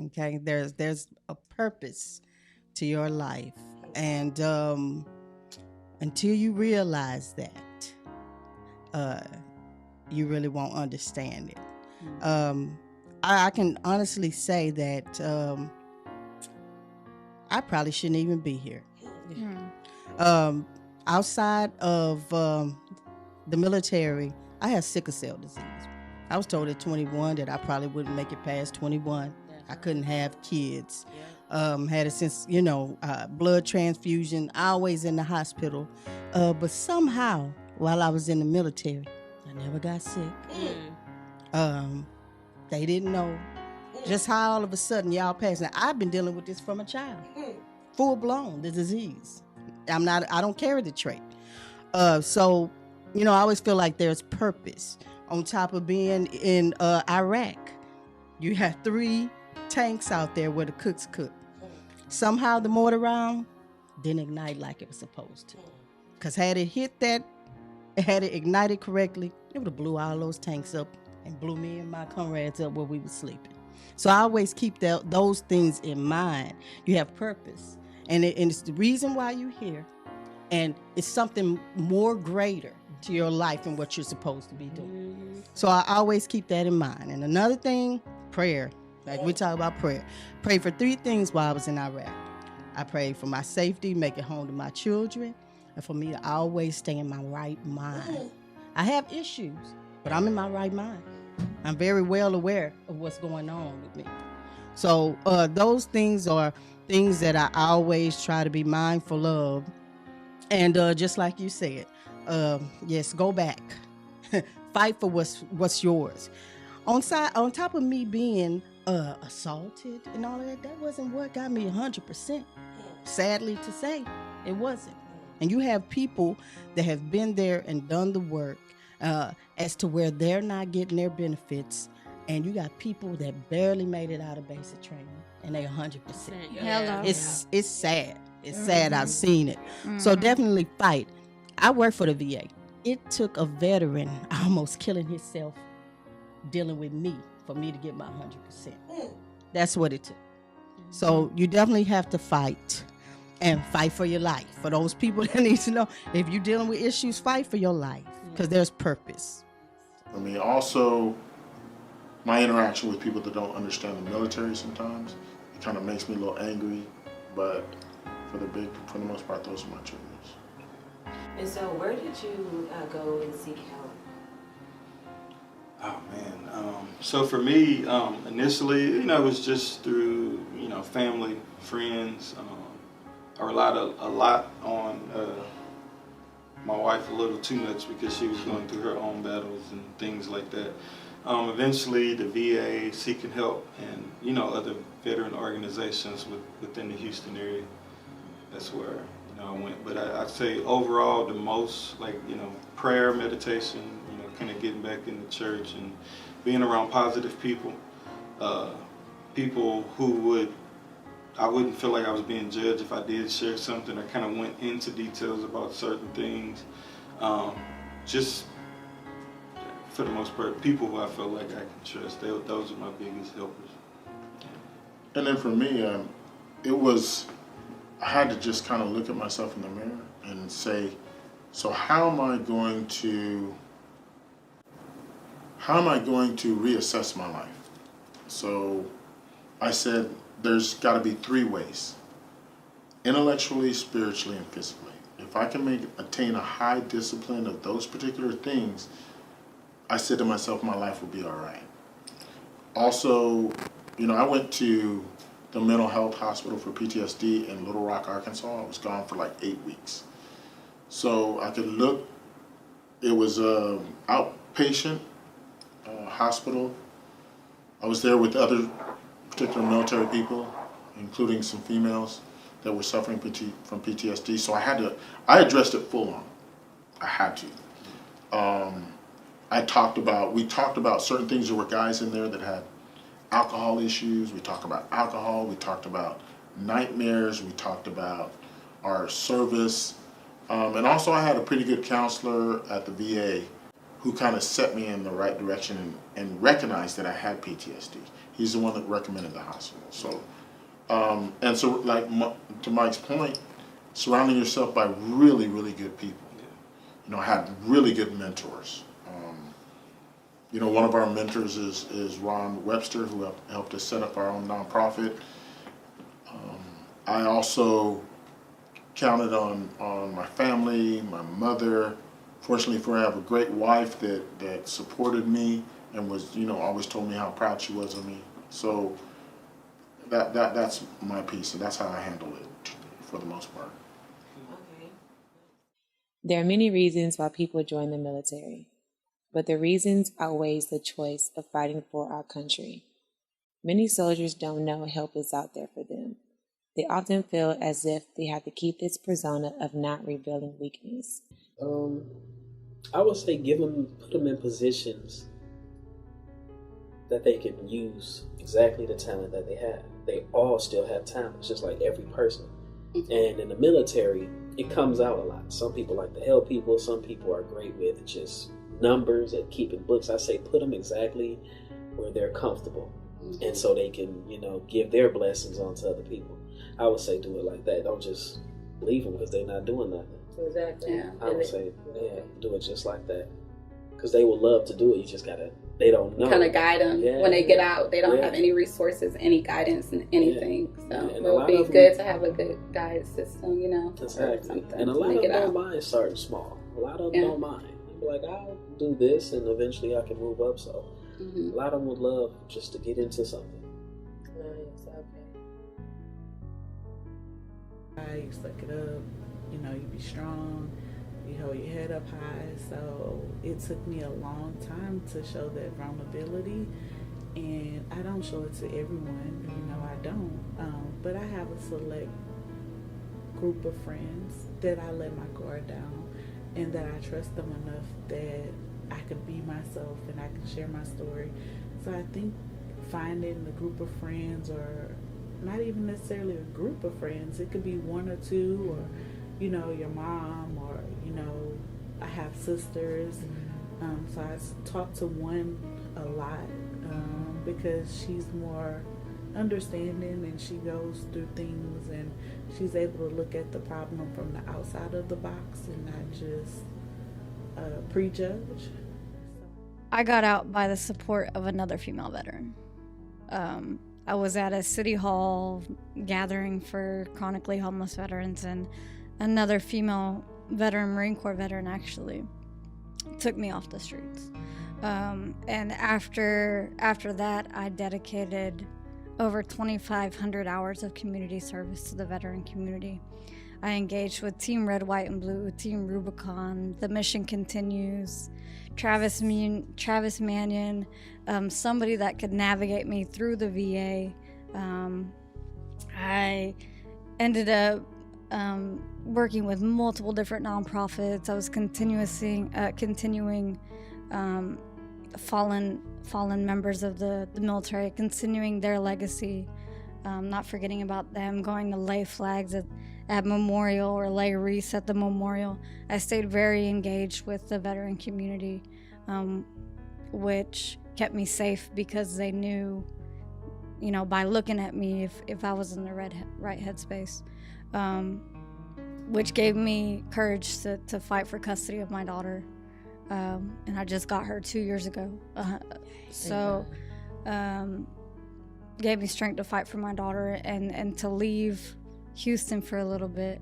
Okay, there's a purpose to your life, and until you realize that, uh, you really won't understand it. I can honestly say that I probably shouldn't even be here. Um, Outside of the military, I had sickle cell disease. I was told at 21 that I probably wouldn't make it past 21. I couldn't have kids. Had it since, blood transfusion, always in the hospital. But somehow, while I was in the military, I never got sick. They didn't know just how all of a sudden y'all passed. Now, I've been dealing with this from a child, full blown, the disease. I don't carry the trait. So, I always feel like there's purpose. On top of being in Iraq, you have 3 tanks out there where the cooks cook. Somehow the mortar round didn't ignite like it was supposed to. Because had it ignited correctly, it would have blew all those tanks up and blew me and my comrades up where we were sleeping. So I always keep those things in mind. You have purpose. And it's the reason why you're here. And it's something more greater to your life than what you're supposed to be doing. So I always keep that in mind. And another thing, prayer. Like we talk about prayer. Pray for 3 things while I was in Iraq. I prayed for my safety, make it home to my children, and for me to always stay in my right mind. I have issues, but I'm in my right mind. I'm very well aware of what's going on with me. So those things are things that I always try to be mindful of. And just like you said, yes, go back. Fight for what's yours. On top of me being assaulted and all of that, that wasn't what got me 100%. Sadly to say, it wasn't. And you have people that have been there and done the work as to where they're not getting their benefits, and you got people that barely made it out of basic training, and they 100%. Hello. It's sad. It's sad. I've seen it. So definitely fight. I work for the VA. It took a veteran almost killing himself dealing with me for me to get my 100%. That's what it took. So you definitely have to fight, and fight for your life. For those people that need to know, if you're dealing with issues, fight for your life, because there's purpose. I mean, also, my interaction with people that don't understand the military sometimes, it kind of makes me a little angry, but for the most part, those are my triggers. And so where did you go and seek help? Oh man, so for me, initially, it was just through, family, friends. I relied a lot on my wife a little too much because she was going through her own battles and things like that. Eventually, the VA, seeking help, and other veteran organizations within the Houston area. That's where I went. But I'd say overall, the most prayer, meditation, kind of getting back in the church and being around positive people, people who I wouldn't feel like I was being judged if I did share something. I kind of went into details about certain things. Just for the most part, people who I felt like I can trust. Those are my biggest helpers. And then for me, I had to just kind of look at myself in the mirror and say, so how am I going to reassess my life? So I said, there's got to be 3 ways: intellectually, spiritually, and physically. If I can attain a high discipline of those particular things, I said to myself, my life will be all right. Also, I went to the mental health hospital for PTSD in Little Rock, Arkansas. I was gone for like 8 weeks. So I could look, it was an outpatient hospital. I was there with other particular military people, including some females that were suffering from PTSD. So I addressed it full on. I had to. We talked about certain things. There were guys in there that had alcohol issues. We talked about alcohol. We talked about nightmares. We talked about our service. And also I had a pretty good counselor at the VA who kind of set me in the right direction and recognized that I had PTSD. He's the one that recommended the hospital. So, and so, like to Mike's point, surrounding yourself by really, really good people. You know, I had really good mentors. You know, one of our mentors is Ron Webster, who helped us set up our own nonprofit. I also counted on my family, my mother. Fortunately for her, I have a great wife that supported me and was, you know, always told me how proud she was of me. So that's my piece, and that's how I handle it for the most part. Okay. There are many reasons why people join the military, but the reasons outweighs the choice of fighting for our country. Many soldiers don't know help is out there for them. They often feel as if they have to keep this persona of not revealing weakness. I would say put them in positions that they can use exactly the talent that they have. They all still have talent, just like every person. And in the military, it comes out a lot. Some people like to help people. Some people are great with just numbers and keeping books. I say put them exactly where they're comfortable. And so they can, you know, give their blessings on to other people. I would say do it like that. Don't just leave them because they're not doing nothing. Exactly. Yeah. I would say, do it just like that. Because they would love to do it. You just gotta, they don't know. Kind of guide them when they get out. They don't have any resources, any guidance, and anything. So it would be good to have a good guide system, you know. Exactly. And a lot of them don't mind starting small. A lot of them don't mind. They'd be like, I'll do this and eventually I can move up. So a lot of them would love just to get into something. Nice. Okay. You suck it up, you know, you be strong, you hold your head up high. So it took me a long time to show that vulnerability, and I don't show it to everyone, you know, I don't, but I have a select group of friends that I let my guard down and that I trust them enough that I could be myself and I can share my story. So I think finding a group of friends, or not even necessarily a group of friends, it could be one or two, or, you know, your mom, or, you know, I have sisters. So I talk to one a lot because she's more understanding and she goes through things and she's able to look at the problem from the outside of the box and not just prejudge. I got out by the support of another female veteran. I was at a city hall gathering for chronically homeless veterans, and another female veteran, Marine Corps veteran actually, took me off the streets. And after that, I dedicated over 2,500 hours of community service to the veteran community. I engaged with Team Red, White, and Blue, Team Rubicon, The Mission Continues, Travis Mannion, somebody that could navigate me through the VA. I ended up working with multiple different nonprofits. I was continuing fallen members of the military, continuing their legacy, not forgetting about them, going to lay flags at memorial or lay wreaths at the memorial. I stayed very engaged with the veteran community, which kept me safe because they knew, you know, by looking at me if I was in the right headspace, which gave me courage to fight for custody of my daughter. And I just got her 2 years ago. Gave me strength to fight for my daughter and to leave Houston for a little bit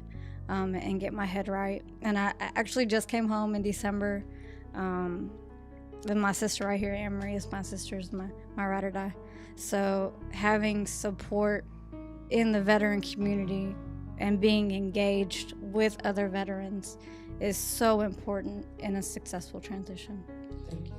and get my head right. And I actually just came home in December. With my sister right here, Anne-Marie is my sister, is my ride or die. So having support in the veteran community and being engaged with other veterans is so important in a successful transition. Thank you.